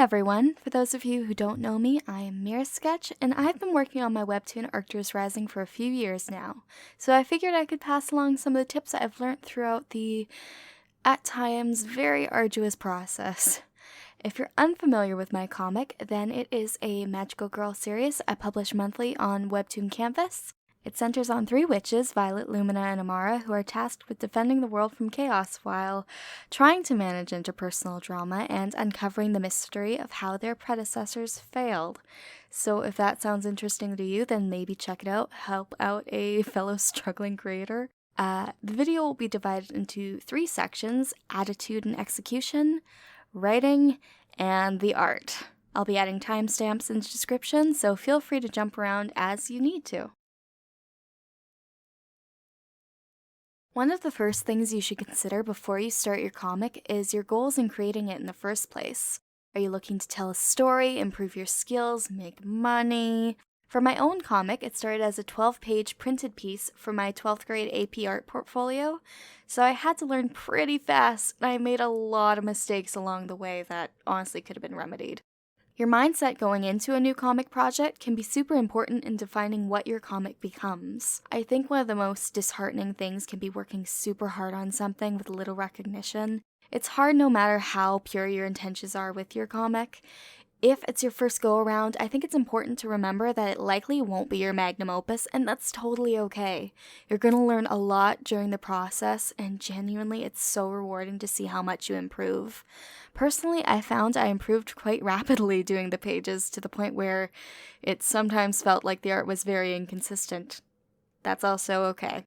everyone! For those of you who don't know me, I am Sketch, and I've been working on my webtoon Arcturus Rising for a few years now, so I figured I could pass along some of the tips I've learned throughout the, at times, very arduous process. If you're unfamiliar with my comic, then it is a magical girl series I publish monthly on Webtoon Canvas. It centers on three witches, Violet, Lumina, and Amara, who are tasked with defending the world from chaos while trying to manage interpersonal drama and uncovering the mystery of how their predecessors failed. So if that sounds interesting to you, then maybe check it out, help out a fellow struggling creator. The video will be divided into three sections: attitude and execution, writing, and the art. I'll be adding timestamps in the description, so feel free to jump around as you need to. One of the first things you should consider before you start your comic is your goals in creating it in the first place. Are you looking to tell a story, improve your skills, make money? For my own comic, it started as a 12-page printed piece for my 12th grade AP art portfolio, so I had to learn pretty fast, and I made a lot of mistakes along the way that honestly could have been remedied. Your mindset going into a new comic project can be super important in defining what your comic becomes. I think one of the most disheartening things can be working super hard on something with little recognition. It's hard no matter how pure your intentions are with your comic. If it's your first go-around, I think it's important to remember that it likely won't be your magnum opus, and that's totally okay. You're gonna learn a lot during the process, and genuinely, it's so rewarding to see how much you improve. Personally, I found I improved quite rapidly doing the pages to the point where it sometimes felt like the art was very inconsistent. That's also okay.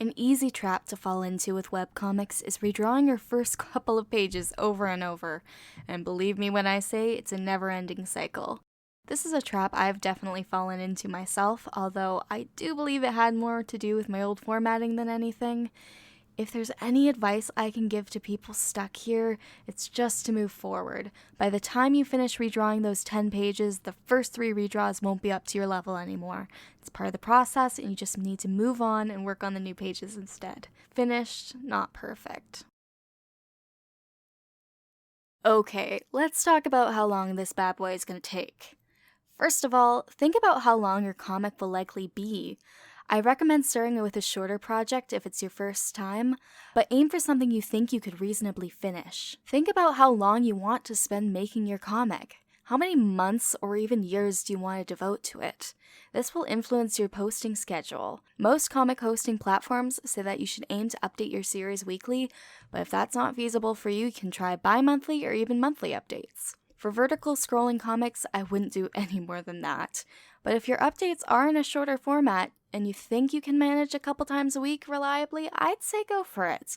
An easy trap to fall into with webcomics is redrawing your first couple of pages over and over, and believe me when I say it's a never-ending cycle. This is a trap I've definitely fallen into myself, although I do believe it had more to do with my old formatting than anything. If there's any advice I can give to people stuck here, it's just to move forward. By the time you finish redrawing those 10 pages, the first 3 redraws won't be up to your level anymore. It's part of the process, and you just need to move on and work on the new pages instead. Finished, not perfect. Okay, let's talk about how long this bad boy is going to take. First of all, think about how long your comic will likely be. I recommend starting with a shorter project if it's your first time, but aim for something you think you could reasonably finish. Think about how long you want to spend making your comic. How many months or even years do you want to devote to it? This will influence your posting schedule. Most comic hosting platforms say that you should aim to update your series weekly, but if that's not feasible for you, you can try bi-monthly or even monthly updates. For vertical scrolling comics, I wouldn't do any more than that. But if your updates are in a shorter format, and you think you can manage a couple times a week reliably, I'd say go for it.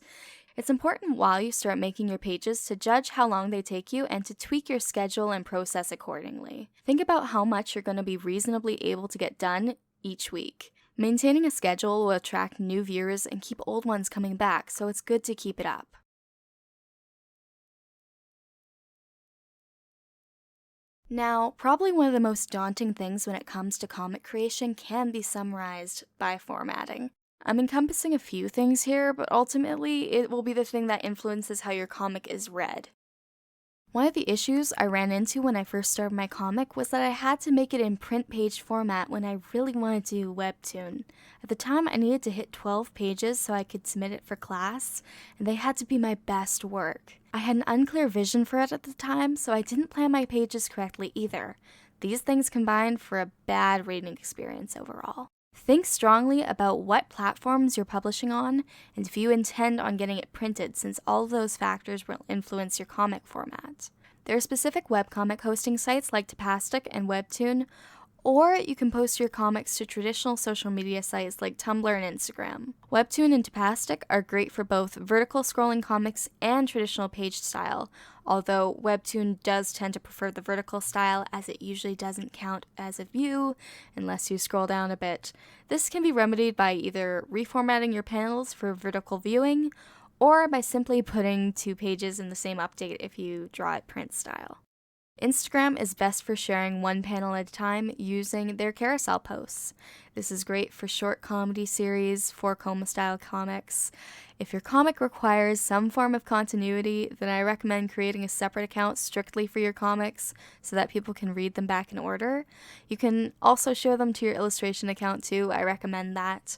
It's important while you start making your pages to judge how long they take you and to tweak your schedule and process accordingly. Think about how much you're going to be reasonably able to get done each week. Maintaining a schedule will attract new viewers and keep old ones coming back, so it's good to keep it up. Now, probably one of the most daunting things when it comes to comic creation can be summarized by formatting. I'm encompassing a few things here, but ultimately it will be the thing that influences how your comic is read. One of the issues I ran into when I first started my comic was that I had to make it in print page format when I really wanted to do Webtoon. At the time, I needed to hit 12 pages so I could submit it for class, and they had to be my best work. I had an unclear vision for it at the time, so I didn't plan my pages correctly either. These things combined for a bad reading experience overall. Think strongly about what platforms you're publishing on, and if you intend on getting it printed, since all of those factors will influence your comic format. There are specific webcomic hosting sites like Cintiq and Webtoon, or you can post your comics to traditional social media sites like Tumblr and Instagram. Webtoon and Cintiq are great for both vertical scrolling comics and traditional page style, although Webtoon does tend to prefer the vertical style as it usually doesn't count as a view unless you scroll down a bit. This can be remedied by either reformatting your panels for vertical viewing, or by simply putting 2 pages in the same update if you draw it print style. Instagram is best for sharing one panel at a time using their carousel posts. This is great for short comedy series, 4-coma style comics. If your comic requires some form of continuity, then I recommend creating a separate account strictly for your comics so that people can read them back in order. You can also share them to your illustration account too, I recommend that.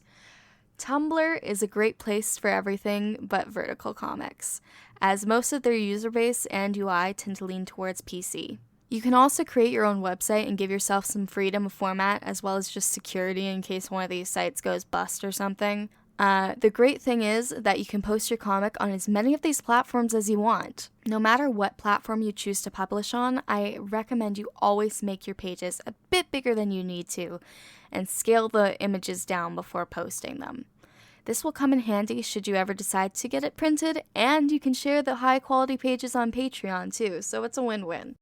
Tumblr is a great place for everything but vertical comics, as most of their user base and UI tend to lean towards PC. You can also create your own website and give yourself some freedom of format as well as just security in case one of these sites goes bust or something. The great thing is that you can post your comic on as many of these platforms as you want. No matter what platform you choose to publish on, I recommend you always make your pages a bit bigger than you need to, and scale the images down before posting them. This will come in handy should you ever decide to get it printed, and you can share the high quality pages on Patreon too, so it's a win-win.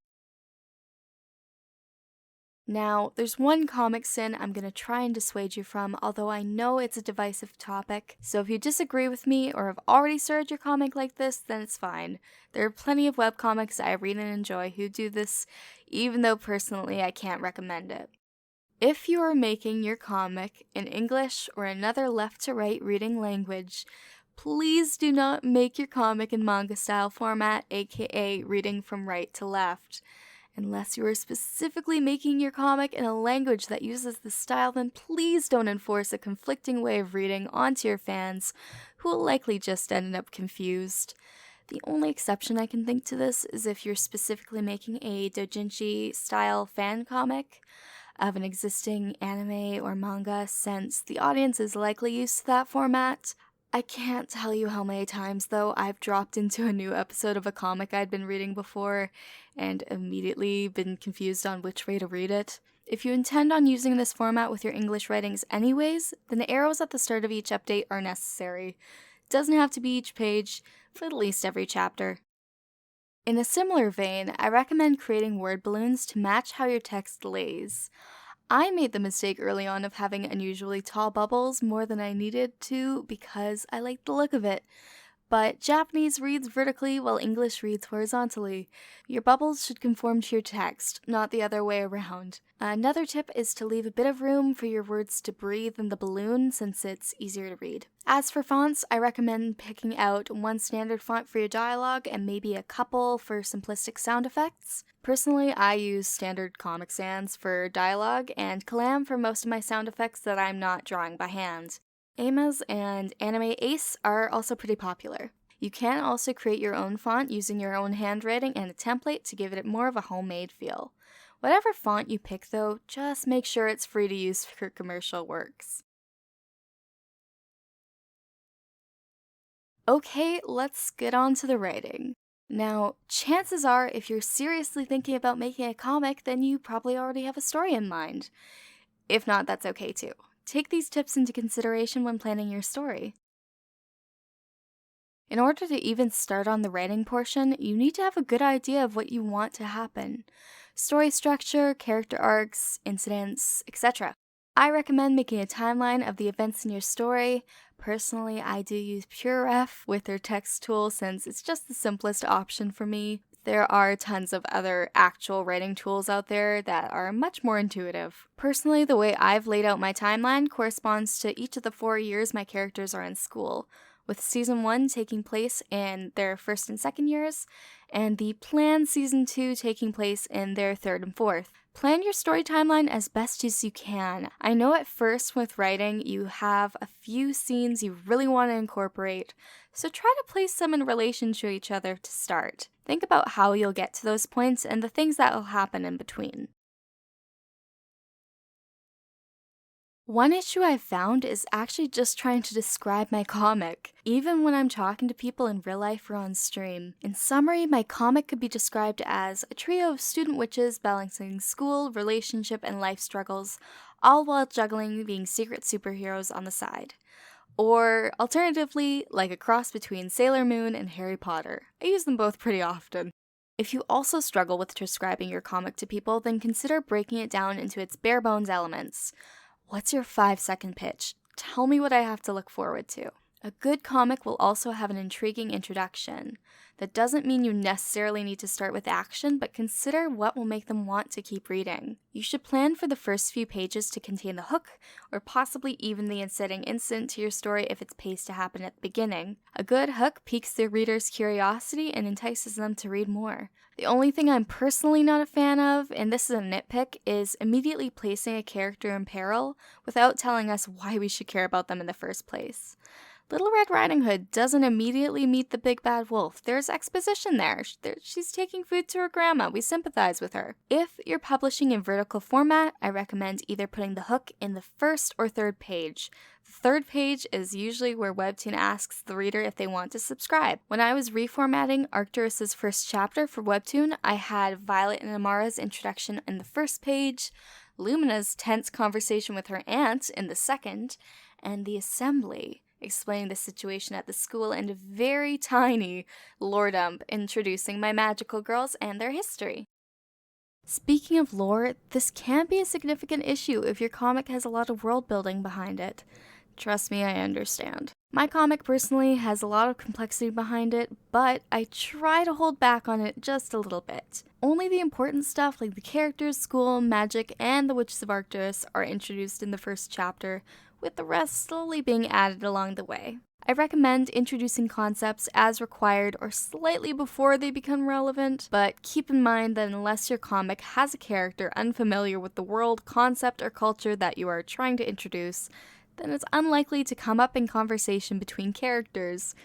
Now, there's one comic sin I'm going to try and dissuade you from, although I know it's a divisive topic, so if you disagree with me or have already started your comic like this, then it's fine. There are plenty of webcomics I read and enjoy who do this, even though personally I can't recommend it. If you are making your comic in English or another left-to-right reading language, please do not make your comic in manga style format, aka reading from right to left. Unless you are specifically making your comic in a language that uses this style, then please don't enforce a conflicting way of reading onto your fans, who will likely just end up confused. The only exception I can think to this is if you're specifically making a DaVinci style fan comic of an existing anime or manga, since the audience is likely used to that format. I can't tell you how many times, though, I've dropped into a new episode of a comic I'd been reading before and immediately been confused on which way to read it. If you intend on using this format with your English writings anyways, then the arrows at the start of each update are necessary. It doesn't have to be each page, but at least every chapter. In a similar vein, I recommend creating word balloons to match how your text lays. I made the mistake early on of having unusually tall bubbles more than I needed to because I liked the look of it. But Japanese reads vertically while English reads horizontally. Your bubbles should conform to your text, not the other way around. Another tip is to leave a bit of room for your words to breathe in the balloon since it's easier to read. As for fonts, I recommend picking out one standard font for your dialogue and maybe a couple for simplistic sound effects. Personally, I use standard Comic Sans for dialogue and Calam for most of my sound effects that I'm not drawing by hand. Amas and Anime Ace are also pretty popular. You can also create your own font using your own handwriting and a template to give it more of a homemade feel. Whatever font you pick though, just make sure it's free to use for commercial works. Okay, let's get on to the writing. Now, chances are if you're seriously thinking about making a comic, then you probably already have a story in mind. If not, that's okay too. Take these tips into consideration when planning your story. In order to even start on the writing portion, you need to have a good idea of what you want to happen. Story structure, character arcs, incidents, etc. I recommend making a timeline of the events in your story. Personally, I do use PureRef with their text tool since it's just the simplest option for me. There are tons of other actual writing tools out there that are much more intuitive. Personally, the way I've laid out my timeline corresponds to each of the 4 years my characters are in school, with Season 1 taking place in their first and second years, and the planned Season 2 taking place in their third and fourth. Plan your story timeline as best as you can. I know at first with writing you have a few scenes you really want to incorporate, so try to place them in relation to each other to start. Think about how you'll get to those points and the things that will happen in between. One issue I've found is actually just trying to describe my comic, even when I'm talking to people in real life or on stream. In summary, my comic could be described as a trio of student witches balancing school, relationship, and life struggles, all while juggling being secret superheroes on the side. Or, alternatively, like a cross between Sailor Moon and Harry Potter. I use them both pretty often. If you also struggle with describing your comic to people, then consider breaking it down into its bare bones elements. What's your 5-second pitch? Tell me what I have to look forward to. A good comic will also have an intriguing introduction. That doesn't mean you necessarily need to start with action, but consider what will make them want to keep reading. You should plan for the first few pages to contain the hook, or possibly even the inciting incident to your story if it's paced to happen at the beginning. A good hook piques the reader's curiosity and entices them to read more. The only thing I'm personally not a fan of, and this is a nitpick, is immediately placing a character in peril without telling us why we should care about them in the first place. Little Red Riding Hood doesn't immediately meet the big bad wolf. There's exposition there. She's taking food to her grandma. We sympathize with her. If you're publishing in vertical format, I recommend either putting the hook in the first or third page. The third page is usually where Webtoon asks the reader if they want to subscribe. When I was reformatting Arcturus's first chapter for Webtoon, I had Violet and Amara's introduction in the first page, Lumina's tense conversation with her aunt in the second, and the assembly explaining the situation at the school, and a very tiny lore dump introducing my magical girls and their history. Speaking of lore, this can be a significant issue if your comic has a lot of world building behind it. Trust me, I understand. My comic personally has a lot of complexity behind it, but I try to hold back on it just a little bit. Only the important stuff like the characters, school, magic, and the Witches of Arcturus are introduced in the first chapter, with the rest slowly being added along the way. I recommend introducing concepts as required or slightly before they become relevant, but keep in mind that unless your comic has a character unfamiliar with the world, concept, or culture that you are trying to introduce, then it's unlikely to come up in conversation between characters.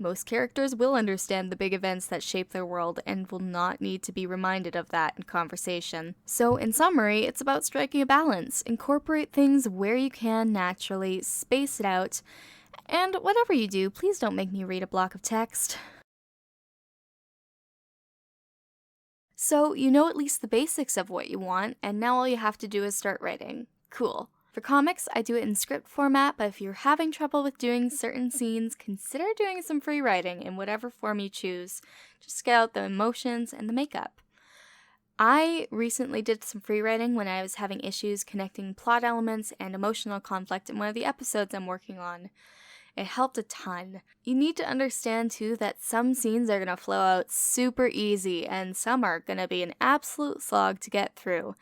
Most characters will understand the big events that shape their world and will not need to be reminded of that in conversation. So in summary, it's about striking a balance. Incorporate things where you can naturally, space it out, and whatever you do, please don't make me read a block of text. So you know at least the basics of what you want, and now all you have to do is start writing. Cool. For comics, I do it in script format, but if you're having trouble with doing certain scenes, consider doing some free writing in whatever form you choose. Just get out the emotions and the makeup. I recently did some free writing when I was having issues connecting plot elements and emotional conflict in one of the episodes I'm working on. It helped a ton. You need to understand too that some scenes are going to flow out super easy and some are going to be an absolute slog to get through.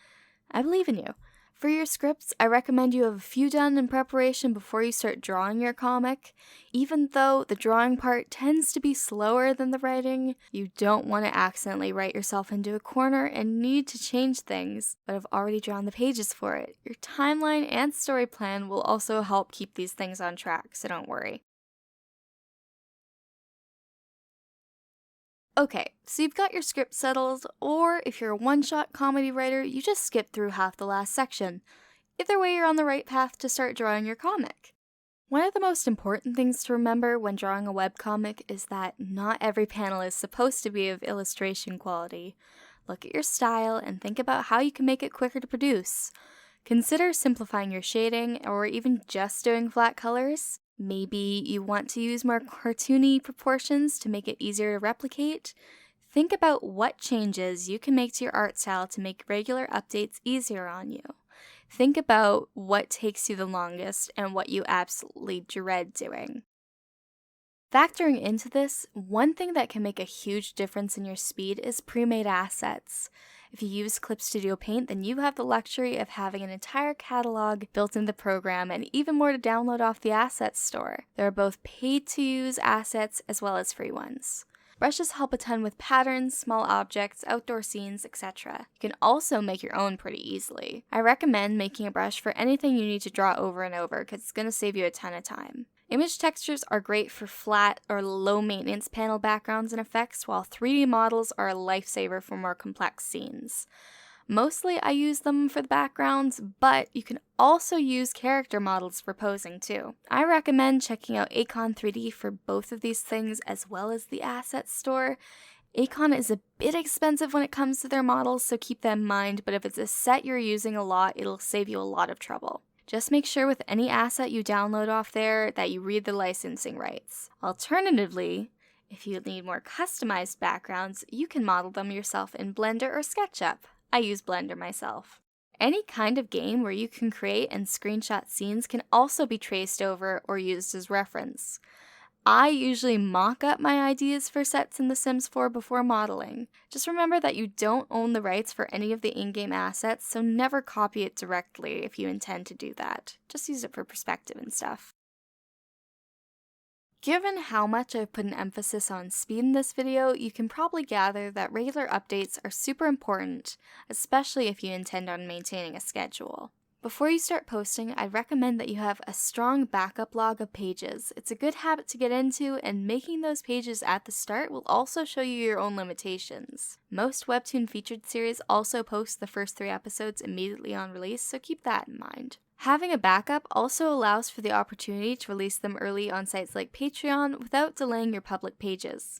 I believe in you. For your scripts, I recommend you have a few done in preparation before you start drawing your comic. Even though the drawing part tends to be slower than the writing, you don't want to accidentally write yourself into a corner and need to change things, but have already drawn the pages for it. Your timeline and story plan will also help keep these things on track, so don't worry. Okay, so you've got your script settled, or if you're a one-shot comedy writer, you just skip through half the last section. Either way, you're on the right path to start drawing your comic. One of the most important things to remember when drawing a webcomic is that not every panel is supposed to be of illustration quality. Look at your style and think about how you can make it quicker to produce. Consider simplifying your shading, or even just doing flat colors. Maybe you want to use more cartoony proportions to make it easier to replicate. Think about what changes you can make to your art style to make regular updates easier on you. Think about what takes you the longest and what you absolutely dread doing. Factoring into this, one thing that can make a huge difference in your speed is pre-made assets. If you use Clip Studio Paint, then you have the luxury of having an entire catalog built into the program and even more to download off the assets store. There are both paid-to-use assets as well as free ones. Brushes help a ton with patterns, small objects, outdoor scenes, etc. You can also make your own pretty easily. I recommend making a brush for anything you need to draw over and over because it's going to save you a ton of time. Image textures are great for flat or low maintenance panel backgrounds and effects, while 3D models are a lifesaver for more complex scenes. Mostly I use them for the backgrounds, but you can also use character models for posing too. I recommend checking out Acon 3D for both of these things as well as the assets store. Acon is a bit expensive when it comes to their models, so keep that in mind, but if it's a set you're using a lot, it'll save you a lot of trouble. Just make sure with any asset you download off there that you read the licensing rights. Alternatively, if you need more customized backgrounds, you can model them yourself in Blender or SketchUp. I use Blender myself. Any kind of game where you can create and screenshot scenes can also be traced over or used as reference. I usually mock up my ideas for sets in The Sims 4 before modeling. Just remember that you don't own the rights for any of the in-game assets, so never copy it directly if you intend to do that. Just use it for perspective and stuff. Given how much I've put an emphasis on speed in this video, you can probably gather that regular updates are super important, especially if you intend on maintaining a schedule. Before you start posting, I'd recommend that you have a strong backup log of pages. It's a good habit to get into, and making those pages at the start will also show you your own limitations. Most Webtoon featured series also post the first 3 episodes immediately on release, so keep that in mind. Having a backup also allows for the opportunity to release them early on sites like Patreon without delaying your public pages.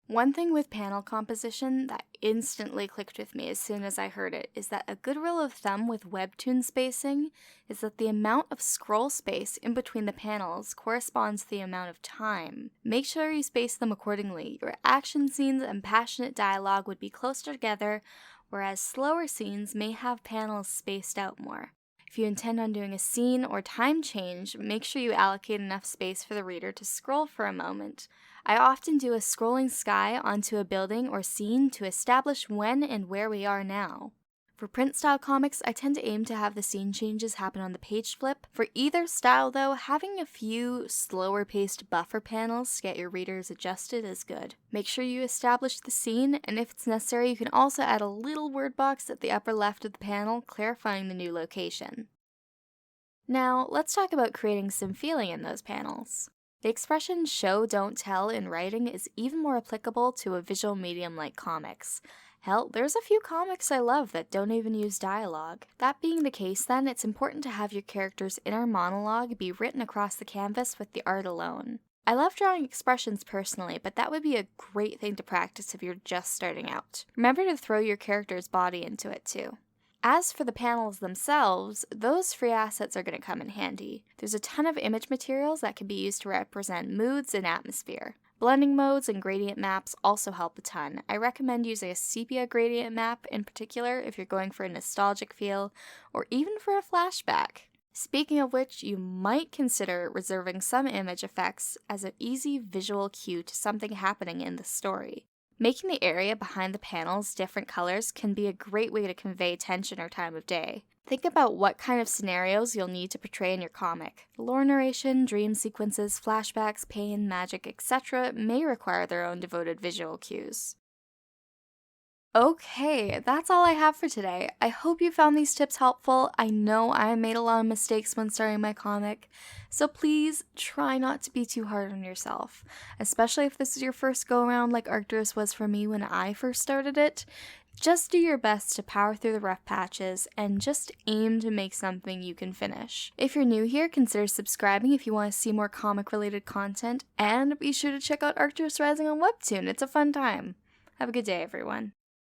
One thing with panel composition that instantly clicked with me as soon as I heard it is that a good rule of thumb with Webtoon spacing is that the amount of scroll space in between the panels corresponds to the amount of time. Make sure you space them accordingly. Your action scenes and passionate dialogue would be closer together, whereas slower scenes may have panels spaced out more. If you intend on doing a scene or time change, make sure you allocate enough space for the reader to scroll for a moment. I often do a scrolling sky onto a building or scene to establish when and where we are now. For print-style comics, I tend to aim to have the scene changes happen on the page flip. For either style though, having a few slower-paced buffer panels to get your readers adjusted is good. Make sure you establish the scene, and if it's necessary, you can also add a little word box at the upper left of the panel clarifying the new location. Now, let's talk about creating some feeling in those panels. The expression show, don't tell in writing is even more applicable to a visual medium like comics. Hell, there's a few comics I love that don't even use dialogue. That being the case then, it's important to have your character's inner monologue be written across the canvas with the art alone. I love drawing expressions personally, but that would be a great thing to practice if you're just starting out. Remember to throw your character's body into it too. As for the panels themselves, those free assets are going to come in handy. There's a ton of image materials that can be used to represent moods and atmosphere. Blending modes and gradient maps also help a ton. I recommend using a sepia gradient map in particular if you're going for a nostalgic feel, or even for a flashback. Speaking of which, you might consider reserving some image effects as an easy visual cue to something happening in the story. Making the area behind the panels different colors can be a great way to convey tension or time of day. Think about what kind of scenarios you'll need to portray in your comic. Lore narration, dream sequences, flashbacks, pain, magic, etc. may require their own devoted visual cues. Okay, that's all I have for today. I hope you found these tips helpful. I know I made a lot of mistakes when starting my comic, so please try not to be too hard on yourself, especially if this is your first go-around like Arcturus was for me when I first started it. Just do your best to power through the rough patches and just aim to make something you can finish. If you're new here, consider subscribing if you want to see more comic-related content, and be sure to check out Arcturus Rising on Webtoon. It's a fun time. Have a good day, everyone.